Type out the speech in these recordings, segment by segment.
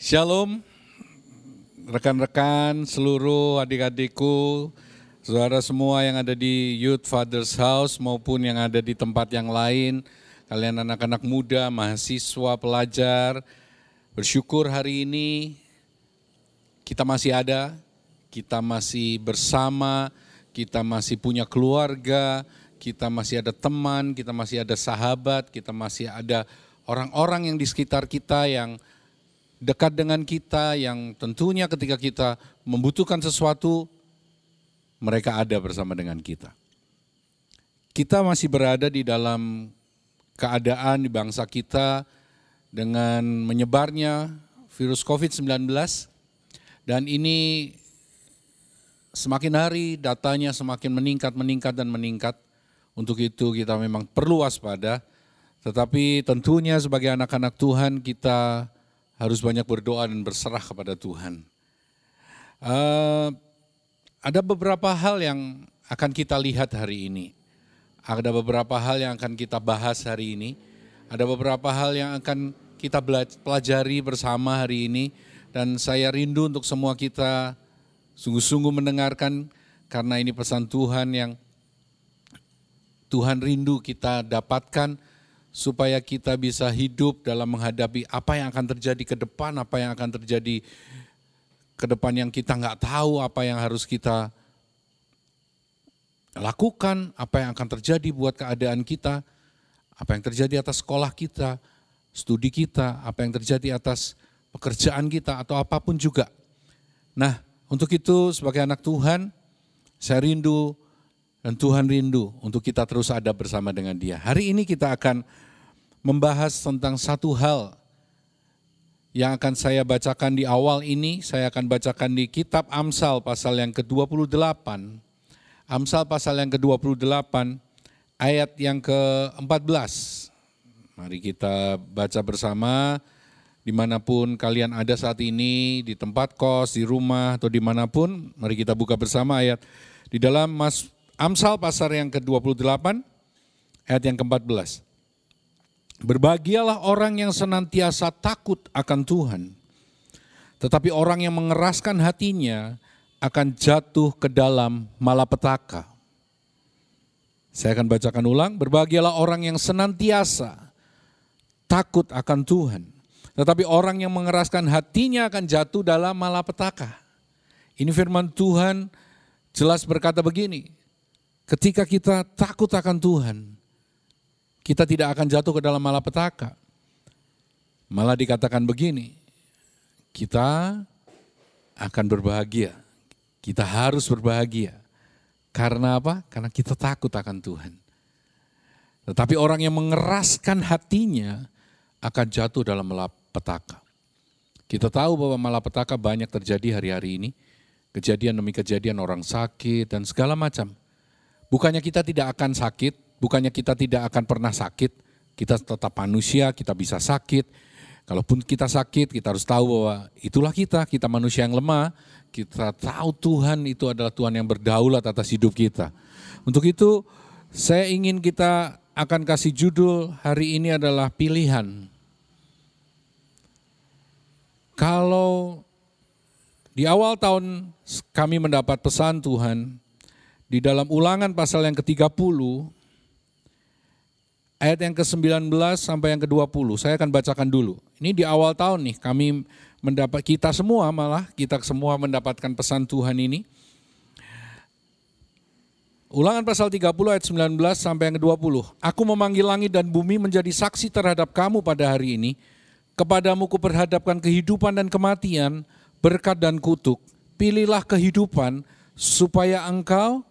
Shalom, rekan-rekan, seluruh adik-adikku, saudara semua yang ada di Youth Fathers House maupun yang ada di tempat yang lain, kalian anak-anak muda, mahasiswa, pelajar, bersyukur hari ini kita masih ada, kita masih bersama, kita masih punya keluarga, kita masih ada teman, kita masih ada sahabat, kita masih ada orang-orang yang di sekitar kita yang dekat dengan kita, yang tentunya ketika kita membutuhkan sesuatu, mereka ada bersama dengan kita. Kita masih berada di dalam keadaan di bangsa kita dengan menyebarnya virus COVID-19, dan ini semakin hari datanya semakin meningkat. Untuk itu kita memang perlu waspada, tetapi tentunya sebagai anak-anak Tuhan kita harus banyak berdoa dan berserah kepada Tuhan. Ada beberapa hal yang akan kita lihat hari ini. Ada beberapa hal yang akan kita bahas hari ini. Ada beberapa hal yang akan kita pelajari bersama hari ini. Dan saya rindu untuk semua kita sungguh-sungguh mendengarkan, karena ini pesan Tuhan yang Tuhan rindu kita dapatkan, supaya kita bisa hidup dalam menghadapi apa yang akan terjadi ke depan, apa yang akan terjadi ke depan yang kita nggak tahu, apa yang harus kita lakukan, apa yang akan terjadi buat keadaan kita, apa yang terjadi atas sekolah kita, studi kita, apa yang terjadi atas pekerjaan kita, atau apapun juga. Nah, untuk itu sebagai anak Tuhan, saya rindu dan Tuhan rindu untuk kita terus ada bersama dengan Dia. Hari ini kita akan membahas tentang satu hal yang akan saya bacakan di awal ini. Saya akan bacakan di kitab Amsal pasal yang ke-28. Amsal pasal yang ke-28 ayat yang ke-14. Mari kita baca bersama dimanapun kalian ada saat ini, di tempat kos, di rumah, atau dimanapun. Mari kita buka bersama ayat di dalam Amsal pasal yang ke-28 ayat yang ke-14. Berbahagialah orang yang senantiasa takut akan Tuhan, tetapi orang yang mengeraskan hatinya akan jatuh ke dalam malapetaka. Saya akan bacakan ulang. Berbahagialah orang yang senantiasa takut akan Tuhan, tetapi orang yang mengeraskan hatinya akan jatuh dalam malapetaka. Ini firman Tuhan jelas berkata begini, ketika kita takut akan Tuhan, kita tidak akan jatuh ke dalam malapetaka. Malah dikatakan begini, kita akan berbahagia. Kita harus berbahagia. Karena apa? Karena kita takut akan Tuhan. Tetapi orang yang mengeraskan hatinya akan jatuh dalam malapetaka. Kita tahu bahwa malapetaka banyak terjadi hari-hari ini. Kejadian demi kejadian, orang sakit dan segala macam. Bukannya kita tidak akan sakit, bukannya kita tidak akan pernah sakit, kita tetap manusia, kita bisa sakit. Kalaupun kita sakit, kita harus tahu bahwa itulah kita manusia yang lemah. Kita tahu Tuhan itu adalah Tuhan yang berdaulat atas hidup kita. Untuk itu, saya ingin kita akan kasih judul hari ini adalah pilihan. Kalau di awal tahun kami mendapat pesan Tuhan, di dalam Ulangan pasal yang ke-30, ayat yang ke-19 sampai yang ke-20, saya akan bacakan dulu. Ini di awal tahun nih, kita semua mendapatkan pesan Tuhan ini. Ulangan pasal 30 ayat 19 sampai yang ke-20. Aku memanggil langit dan bumi menjadi saksi terhadap kamu pada hari ini. Kepadamu kuperhadapkan kehidupan dan kematian, berkat dan kutuk. Pilihlah kehidupan supaya engkau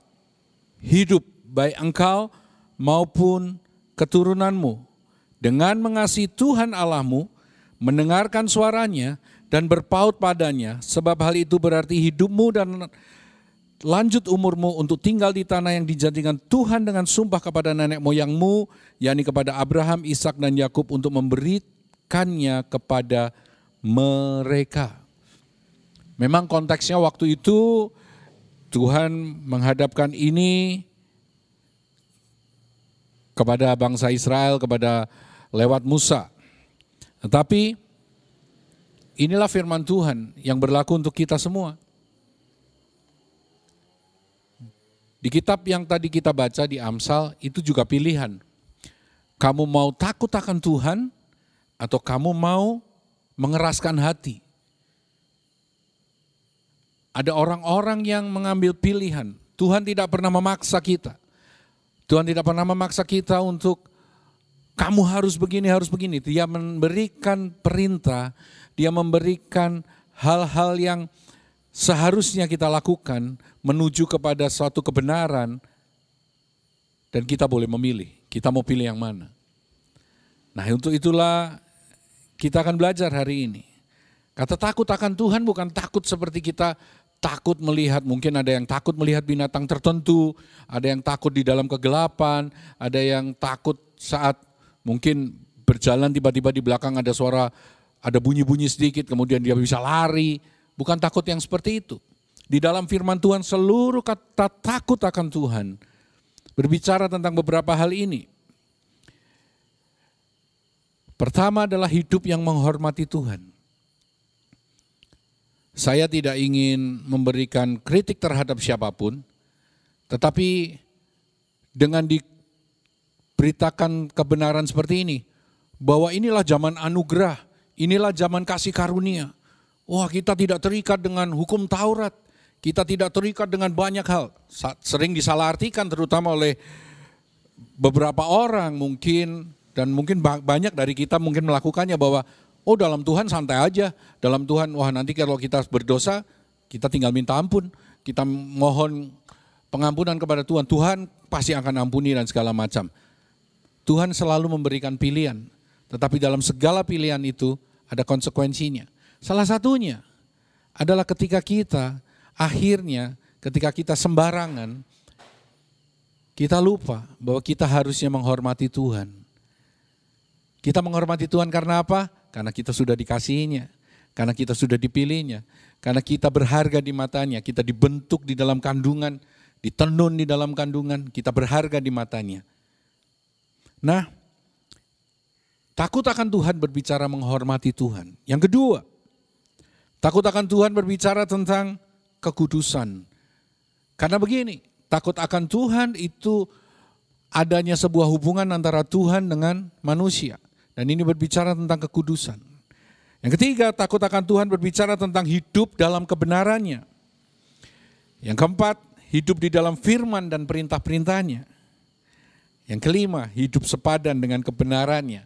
hidup, baik engkau maupun keturunanmu, dengan mengasihi Tuhan Allahmu, mendengarkan suaranya dan berpaut padanya, sebab hal itu berarti hidupmu dan lanjut umurmu untuk tinggal di tanah yang dijanjikan Tuhan dengan sumpah kepada nenek moyangmu, yakni kepada Abraham, Ishak dan Yakub, untuk memberikannya kepada mereka. Memang konteksnya waktu itu Tuhan menghadapkan ini kepada bangsa Israel, kepada lewat Musa. Tetapi inilah firman Tuhan yang berlaku untuk kita semua. Di kitab yang tadi kita baca di Amsal itu juga pilihan. Kamu mau takut akan Tuhan atau kamu mau mengeraskan hati? Ada orang-orang yang mengambil pilihan. Tuhan tidak pernah memaksa kita. Tuhan tidak pernah memaksa kita untuk kamu harus begini, harus begini. Dia memberikan perintah, dia memberikan hal-hal yang seharusnya kita lakukan menuju kepada suatu kebenaran dan kita boleh memilih. Kita mau pilih yang mana. Nah, untuk itulah kita akan belajar hari ini. Kata takut akan Tuhan bukan takut seperti kita takut melihat, mungkin ada yang takut melihat binatang tertentu, ada yang takut di dalam kegelapan, ada yang takut saat mungkin berjalan tiba-tiba di belakang ada suara, ada bunyi-bunyi sedikit kemudian dia bisa lari. Bukan takut yang seperti itu. Di dalam firman Tuhan seluruh kata takut akan Tuhan berbicara tentang beberapa hal ini. Pertama adalah hidup yang menghormati Tuhan. Saya tidak ingin memberikan kritik terhadap siapapun, tetapi dengan diberitakan kebenaran seperti ini, bahwa inilah zaman anugerah, inilah zaman kasih karunia. Wah, kita tidak terikat dengan hukum Taurat, kita tidak terikat dengan banyak hal. Sering disalahartikan terutama oleh beberapa orang mungkin, dan mungkin banyak dari kita mungkin melakukannya bahwa oh dalam Tuhan santai aja, dalam Tuhan wah nanti kalau kita berdosa kita tinggal minta ampun, kita mohon pengampunan kepada Tuhan, Tuhan pasti akan ampuni dan segala macam. Tuhan selalu memberikan pilihan, tetapi dalam segala pilihan itu ada konsekuensinya. Salah satunya adalah ketika kita akhirnya ketika kita sembarangan, kita lupa bahwa kita harusnya menghormati Tuhan. Kita menghormati Tuhan karena apa? Karena kita sudah dikasihinya, karena kita sudah dipilihnya, karena kita berharga di matanya, kita dibentuk di dalam kandungan, ditenun di dalam kandungan, kita berharga di matanya. Nah, takut akan Tuhan berbicara menghormati Tuhan. Yang kedua, takut akan Tuhan berbicara tentang kekudusan. Karena begini, takut akan Tuhan itu adanya sebuah hubungan antara Tuhan dengan manusia. Dan ini berbicara tentang kekudusan. Yang ketiga, takut akan Tuhan berbicara tentang hidup dalam kebenarannya. Yang keempat, hidup di dalam firman dan perintah-perintahnya. Yang kelima, hidup sepadan dengan kebenarannya.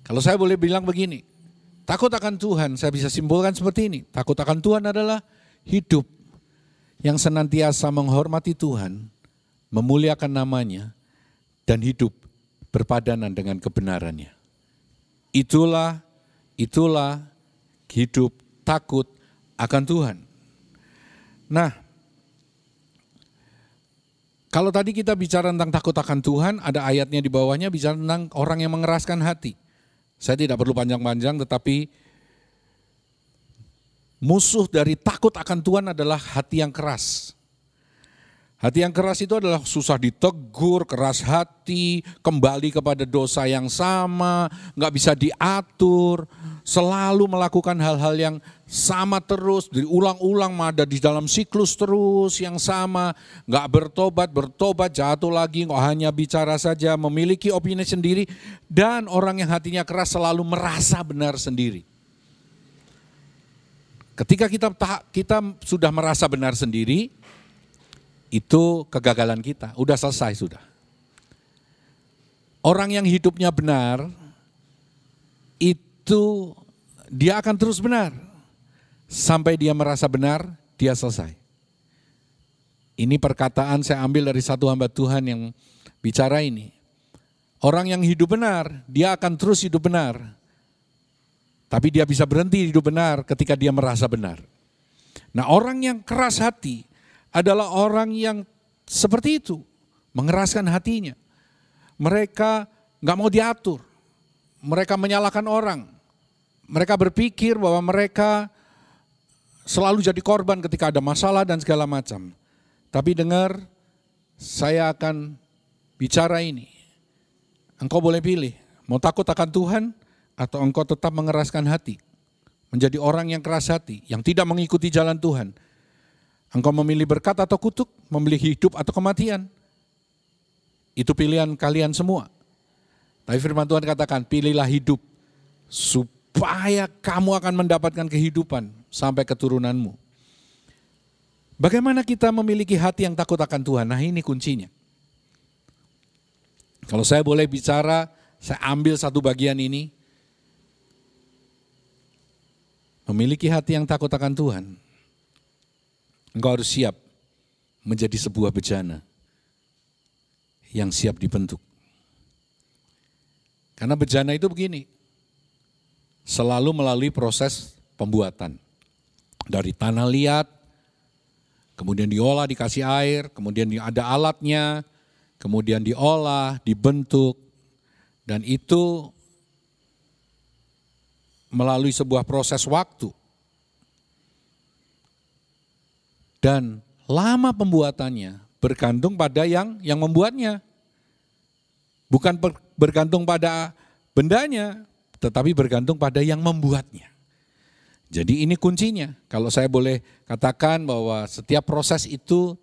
Kalau saya boleh bilang begini, takut akan Tuhan, saya bisa simpulkan seperti ini. Takut akan Tuhan adalah hidup yang senantiasa menghormati Tuhan, memuliakan namanya, dan hidup berpadanan dengan kebenarannya. Itulah hidup takut akan Tuhan. Nah, kalau tadi kita bicara tentang takut akan Tuhan, ada ayatnya di bawahnya bicara tentang orang yang mengeraskan hati. Saya tidak perlu panjang-panjang, tetapi musuh dari takut akan Tuhan adalah hati yang keras. Hati yang keras itu adalah susah ditegur, keras hati, kembali kepada dosa yang sama, gak bisa diatur, selalu melakukan hal-hal yang sama terus, diulang-ulang, ada di dalam siklus terus yang sama, gak bertobat, jatuh lagi, kok hanya bicara saja, memiliki opini sendiri, dan orang yang hatinya keras selalu merasa benar sendiri. Ketika kita sudah merasa benar sendiri, itu kegagalan kita, udah selesai sudah. Orang yang hidupnya benar, itu dia akan terus benar. Sampai dia merasa benar, dia selesai. Ini perkataan saya ambil dari satu hamba Tuhan yang bicara ini. Orang yang hidup benar, dia akan terus hidup benar. Tapi dia bisa berhenti hidup benar ketika dia merasa benar. Nah, orang yang keras hati adalah orang yang seperti itu, mengeraskan hatinya. Mereka gak mau diatur, mereka menyalahkan orang. Mereka berpikir bahwa mereka selalu jadi korban ketika ada masalah dan segala macam. Tapi dengar, saya akan bicara ini. Engkau boleh pilih, mau takut akan Tuhan atau engkau tetap mengeraskan hati. menjadi orang yang keras hati, yang tidak mengikuti jalan Tuhan. Engkau memilih berkat atau kutuk, memilih hidup atau kematian. Itu pilihan kalian semua. Tapi firman Tuhan katakan, pilihlah hidup supaya kamu akan mendapatkan kehidupan sampai keturunanmu. Bagaimana kita memiliki hati yang takut akan Tuhan? Nah, ini kuncinya. Kalau saya boleh bicara, saya ambil satu bagian ini. Memiliki hati yang takut akan Tuhan. Engkau harus siap menjadi sebuah bejana yang siap dibentuk. Karena bejana itu begini, selalu melalui proses pembuatan. Dari tanah liat, kemudian diolah, dikasih air, kemudian ada alatnya, kemudian diolah, dibentuk, dan itu melalui sebuah proses waktu. Dan lama pembuatannya bergantung pada yang membuatnya. Bukan bergantung pada bendanya, tetapi bergantung pada yang membuatnya. Jadi ini kuncinya. Kalau saya boleh katakan bahwa setiap proses itu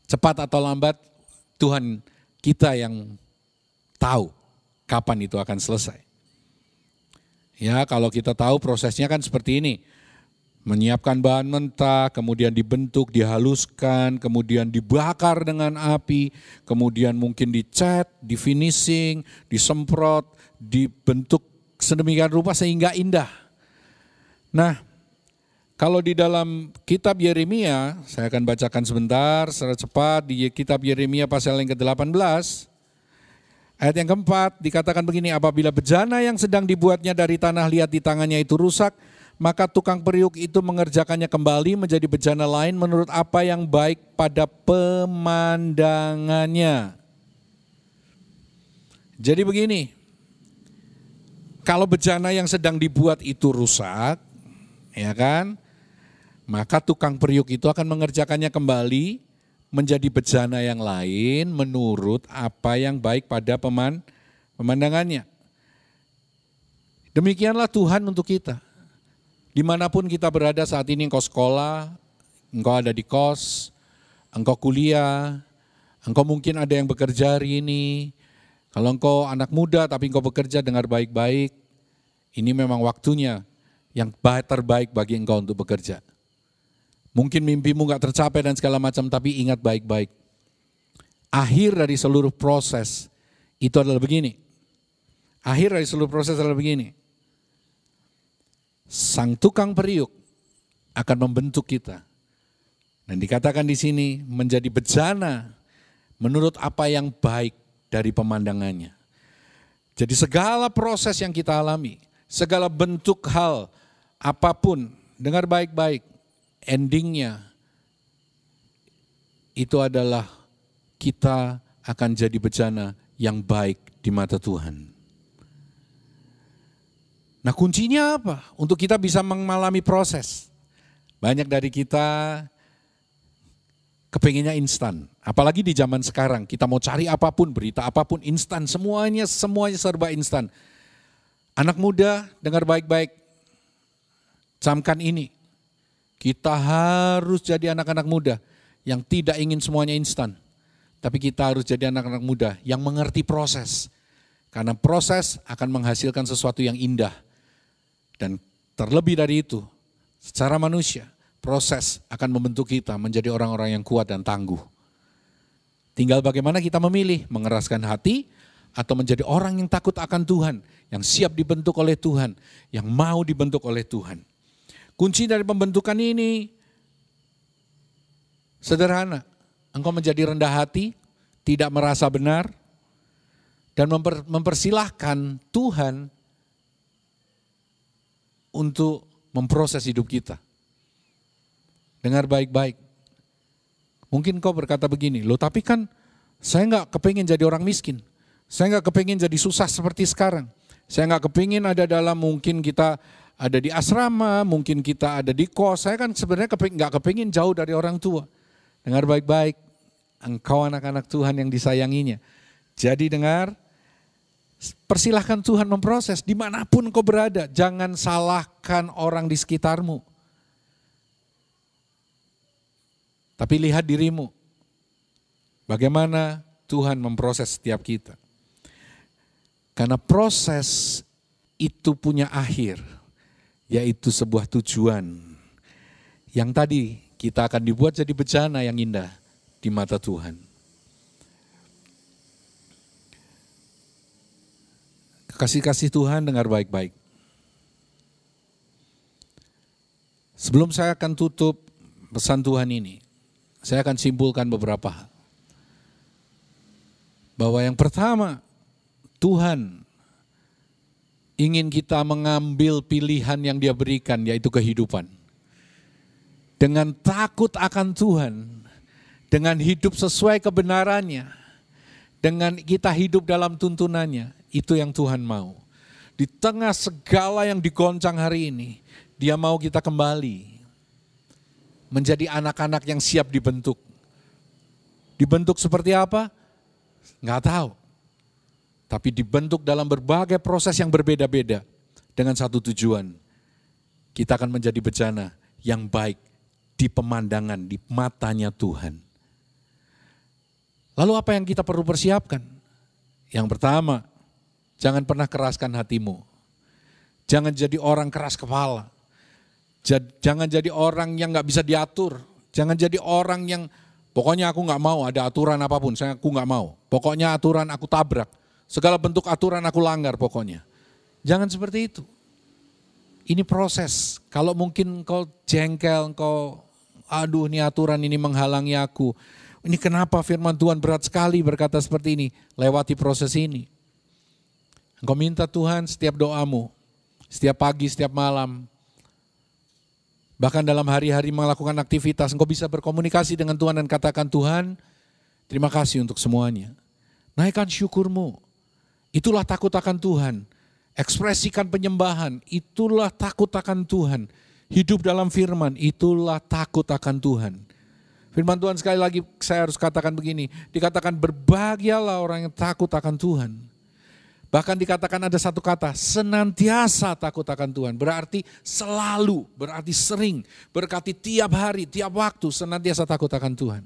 cepat atau lambat Tuhan kita yang tahu kapan itu akan selesai. Ya, kalau kita tahu prosesnya kan seperti ini. Menyiapkan bahan mentah, kemudian dibentuk, dihaluskan, kemudian dibakar dengan api, kemudian mungkin dicat, difinishing, disemprot, dibentuk sedemikian rupa sehingga indah. Nah, kalau di dalam kitab Yeremia, saya akan bacakan sebentar secara cepat di kitab Yeremia pasal yang ke-18, ayat yang keempat dikatakan begini, apabila bejana yang sedang dibuatnya dari tanah liat di tangannya itu rusak, maka tukang periuk itu mengerjakannya kembali menjadi bejana lain menurut apa yang baik pada pemandangannya. Jadi begini, kalau bejana yang sedang dibuat itu rusak, ya kan, maka tukang periuk itu akan mengerjakannya kembali menjadi bejana yang lain menurut apa yang baik pada pemandangannya. Demikianlah Tuhan untuk kita. Dimanapun kita berada saat ini, engkau sekolah, engkau ada di kos, engkau kuliah, engkau mungkin ada yang bekerja hari ini. Kalau engkau anak muda tapi engkau bekerja, dengar baik-baik, ini memang waktunya yang terbaik bagi engkau untuk bekerja. Mungkin mimpimu gak tercapai dan segala macam, tapi ingat baik-baik. Akhir dari seluruh proses itu adalah begini. Akhir dari seluruh proses adalah begini. Sang tukang periuk akan membentuk kita. Dan dikatakan di sini menjadi bejana menurut apa yang baik dari pemandangannya. Jadi segala proses yang kita alami, segala bentuk hal apapun, dengar baik-baik, endingnya itu adalah kita akan jadi bejana yang baik di mata Tuhan. Nah, kuncinya apa? Untuk kita bisa mengalami proses. Banyak dari kita kepengennya instan. Apalagi di zaman sekarang, kita mau cari apapun, berita apapun instan, semuanya serba instan. Anak muda, dengar baik-baik, camkan ini. Kita harus jadi anak-anak muda yang tidak ingin semuanya instan. Tapi kita harus jadi anak-anak muda yang mengerti proses. Karena proses akan menghasilkan sesuatu yang indah. Dan terlebih dari itu, secara manusia, proses akan membentuk kita menjadi orang-orang yang kuat dan tangguh. Tinggal bagaimana kita memilih, mengeraskan hati atau menjadi orang yang takut akan Tuhan, yang siap dibentuk oleh Tuhan, yang mau dibentuk oleh Tuhan. Kunci dari pembentukan ini sederhana. Engkau menjadi rendah hati, tidak merasa benar, dan mempersilahkan Tuhan untuk memproses hidup kita. Dengar baik-baik. Mungkin kau berkata begini, loh tapi kan saya gak kepingin jadi orang miskin. Saya gak kepingin jadi susah seperti sekarang. Saya gak kepingin ada dalam, mungkin kita ada di asrama, mungkin kita ada di kos. Saya kan sebenarnya gak kepingin jauh dari orang tua. Dengar baik-baik, engkau anak-anak Tuhan yang disayanginya. Jadi dengar, Persilahkan Tuhan memproses dimanapun kau berada. Jangan salahkan orang di sekitarmu. Tapi lihat dirimu. Bagaimana Tuhan memproses setiap kita. Karena proses itu punya akhir. Yaitu sebuah tujuan. Yang tadi kita akan dibuat jadi bejana yang indah di mata Tuhan. Kasih-kasih Tuhan, dengar baik-baik. Sebelum saya akan tutup pesan Tuhan ini, saya akan simpulkan beberapa hal. Bahwa yang pertama, Tuhan ingin kita mengambil pilihan yang Dia berikan, yaitu kehidupan. Dengan takut akan Tuhan, dengan hidup sesuai kebenarannya, dengan kita hidup dalam tuntunannya, itu yang Tuhan mau. Di tengah segala yang digoncang hari ini, Dia mau kita kembali menjadi anak-anak yang siap dibentuk. Dibentuk seperti apa? Nggak tahu. Tapi dibentuk dalam berbagai proses yang berbeda-beda dengan satu tujuan. Kita akan menjadi bejana yang baik di pemandangan, di matanya Tuhan. Lalu apa yang kita perlu persiapkan? Yang pertama, jangan pernah keraskan hatimu. Jangan jadi orang keras kepala. Jangan jadi orang yang gak bisa diatur. Jangan jadi orang yang pokoknya aku gak mau ada aturan apapun. Aku gak mau. Pokoknya aturan aku tabrak. Segala bentuk aturan aku langgar pokoknya. Jangan seperti itu. Ini proses. Kalau mungkin kau jengkel, kau aduh ini aturan ini menghalangi aku. Ini kenapa firman Tuhan berat sekali berkata seperti ini. Lewati proses ini. Engkau minta Tuhan setiap doamu. Setiap pagi, setiap malam. Bahkan dalam hari-hari melakukan aktivitas. Engkau bisa berkomunikasi dengan Tuhan dan katakan Tuhan terima kasih untuk semuanya. Naikkan syukurmu. Itulah takut akan Tuhan. Ekspresikan penyembahan. Itulah takut akan Tuhan. Hidup dalam firman. Itulah takut akan Tuhan. Firman Tuhan sekali lagi saya harus katakan begini. Dikatakan berbahagialah orang yang takut akan Tuhan. Bahkan dikatakan ada satu kata, senantiasa takut akan Tuhan. Berarti selalu, berarti sering, berarti tiap hari, tiap waktu senantiasa takut akan Tuhan.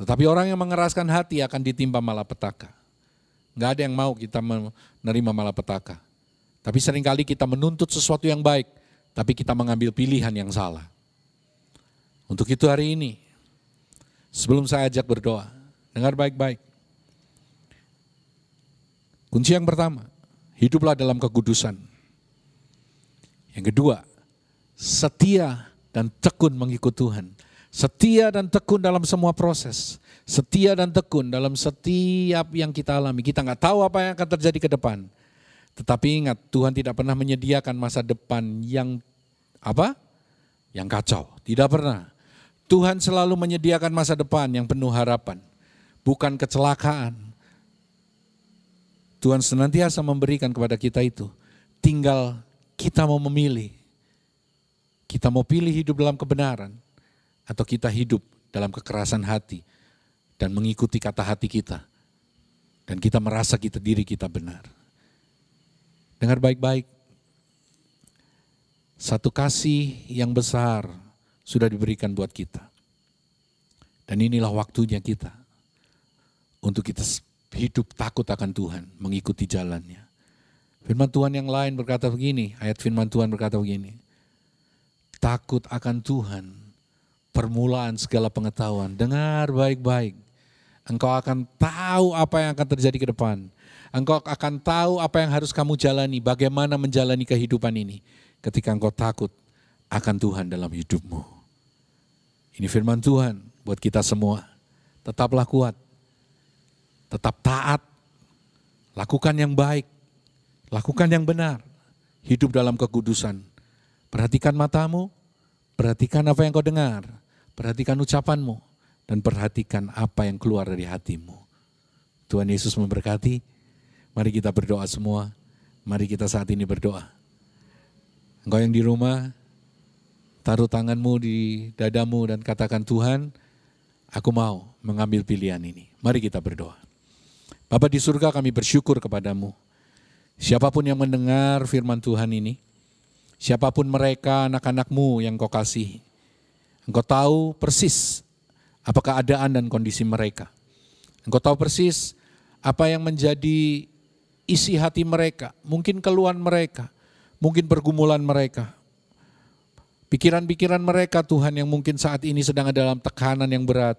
Tetapi orang yang mengeraskan hati akan ditimpa malapetaka. Enggak ada yang mau kita menerima malapetaka. Tapi seringkali kita menuntut sesuatu yang baik, tapi kita mengambil pilihan yang salah. Untuk itu hari ini, sebelum saya ajak berdoa, dengar baik-baik. Kunci yang pertama, hiduplah dalam kekudusan. Yang kedua, setia dan tekun mengikut Tuhan. Setia dan tekun dalam semua proses. Setia dan tekun dalam setiap yang kita alami. Kita nggak tahu apa yang akan terjadi ke depan. Tetapi ingat, Tuhan tidak pernah menyediakan masa depan yang apa? Yang kacau. Tidak pernah. Tuhan selalu menyediakan masa depan yang penuh harapan. Bukan kecelakaan. Tuhan senantiasa memberikan kepada kita itu. Tinggal kita mau memilih. Kita mau pilih hidup dalam kebenaran. Atau kita hidup dalam kekerasan hati. Dan mengikuti kata hati kita. Dan kita merasa diri kita benar. Dengar baik-baik. Satu kasih yang besar sudah diberikan buat kita. Dan inilah waktunya kita. Untuk kita hidup takut akan Tuhan. Mengikuti jalannya. Firman Tuhan yang lain berkata begini. Ayat firman Tuhan berkata begini. Takut akan Tuhan. Permulaan segala pengetahuan. Dengar baik-baik. Engkau akan tahu apa yang akan terjadi ke depan. Engkau akan tahu apa yang harus kamu jalani. Bagaimana menjalani kehidupan ini. Ketika engkau takut akan Tuhan dalam hidupmu. Ini firman Tuhan buat kita semua. Tetaplah kuat. Tetap taat. Lakukan yang baik. Lakukan yang benar. Hidup dalam kekudusan. Perhatikan matamu. Perhatikan apa yang kau dengar. Perhatikan ucapanmu. Dan perhatikan apa yang keluar dari hatimu. Tuhan Yesus memberkati. Mari kita berdoa semua. Mari kita saat ini berdoa. Engkau yang di rumah, taruh tanganmu di dadamu dan katakan Tuhan, aku mau mengambil pilihan ini. Mari kita berdoa. Bapa di surga, kami bersyukur kepadamu. Siapapun yang mendengar firman Tuhan ini, siapapun mereka anak-anakmu yang kau kasih, engkau tahu persis apa keadaan dan kondisi mereka. Engkau tahu persis apa yang menjadi isi hati mereka, mungkin keluhan mereka, mungkin pergumulan mereka. Pikiran-pikiran mereka Tuhan yang mungkin saat ini sedang ada dalam tekanan yang berat.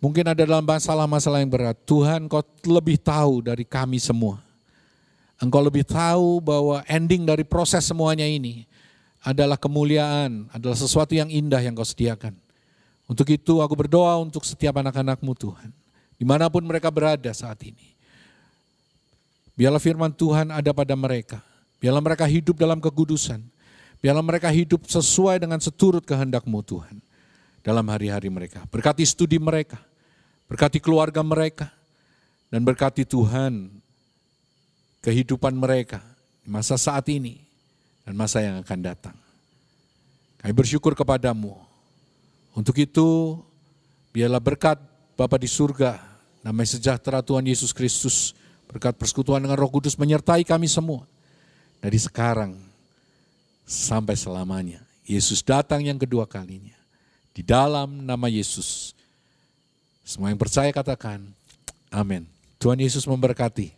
Mungkin ada dalam masalah-masalah yang berat. Tuhan, Kau lebih tahu dari kami semua. Engkau lebih tahu bahwa ending dari proses semuanya ini adalah kemuliaan, adalah sesuatu yang indah yang Kau sediakan. Untuk itu aku berdoa untuk setiap anak-anak-Mu Tuhan, dimanapun mereka berada saat ini. Biarlah firman Tuhan ada pada mereka. Biarlah mereka hidup dalam kekudusan. Biarlah mereka hidup sesuai dengan seturut kehendak-Mu Tuhan dalam hari-hari mereka. Berkati studi mereka, berkati keluarga mereka, dan berkati Tuhan kehidupan mereka di masa saat ini dan masa yang akan datang. Kami bersyukur kepadamu. Untuk itu, biarlah berkat Bapa di surga, damai sejahtera Tuhan Yesus Kristus, berkat persekutuan dengan Roh Kudus menyertai kami semua. Dari sekarang sampai selamanya. Yesus datang yang kedua kalinya. Di dalam nama Yesus. Semua yang percaya katakan, amin. Tuhan Yesus memberkati.